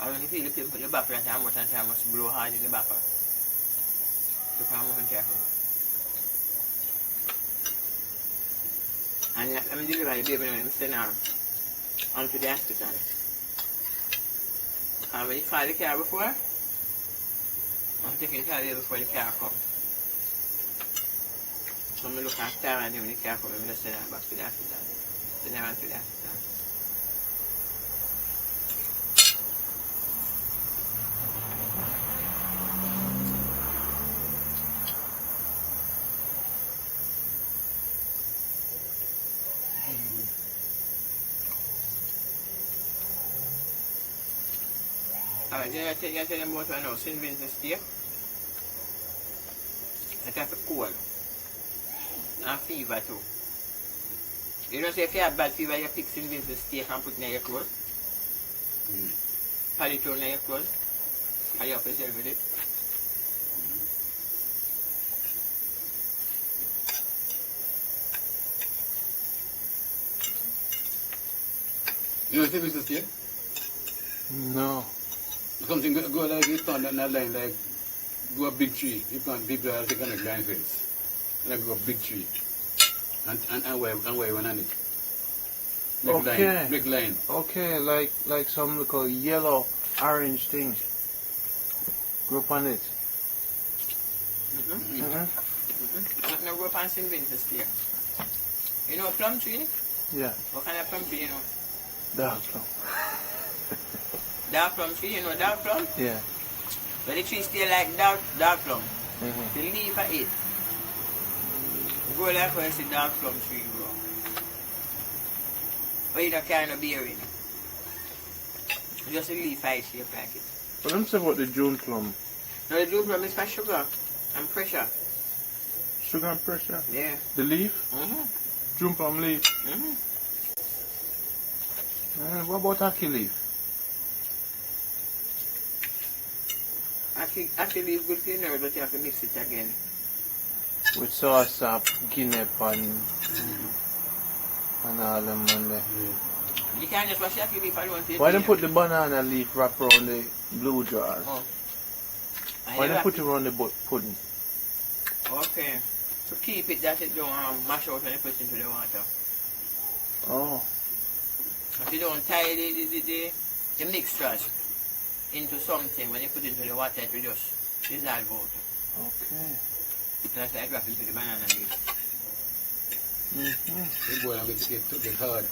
And when you feel the pain put the back and how much and how much blow hard in the back. To come and careful. And I'm delivering the baby when I'm sitting down onto the hospital. And when you call the car before, I'm taking care of it before the car comes. So I look after her and then when the car comes, I'm just send her back to the hospital. Send her to the hospital. Alright, then I tell them about right now, St. Vincent's Day. I have a cold. And fever too. You know, say if you have bad fever, you pick St. Vincent's Day and put it in your clothes. Put it on your clothes. And you have to yourself with it. You know St. Vincent's Day? No. Something go like you stand on that line like go a big tree. You can't people are taking a line fence. Like go a big tree. And wave one on it. Make line. Okay, like some little yellow orange thing. Grow up on it. Now go up on St. Vincent's Day. You know plum tree? Yeah. What kind of plum tree you know? Dark plum. Dark plum tree, you know dark plum? Yeah. But the tree stay like dark plum. The leaf are it. Grow like where the dark plum tree grow. But you don't carry no bearing. Just a leaf are shape like it. But I'm saying about the June plum. No, the June plum is for sugar and pressure. Sugar and pressure? Yeah. The leaf? June plum leaf? What about ackee leaf? Ackee leaf good for your nerves, but you have to mix it again. With sauce up, guinea and all them on there. You can't just wash the ackee leaf alone. Why don't put the banana leaf wrap around the blue jars? Oh. Why don't put it around the pudding? Okay. To keep it that it don't mash out when you put it into the water. Oh. If you don't tie the mixtures into something, when you put it into the water, it will just dissolve out. Okay. That's like wrap into the banana leaf. The boy get hard.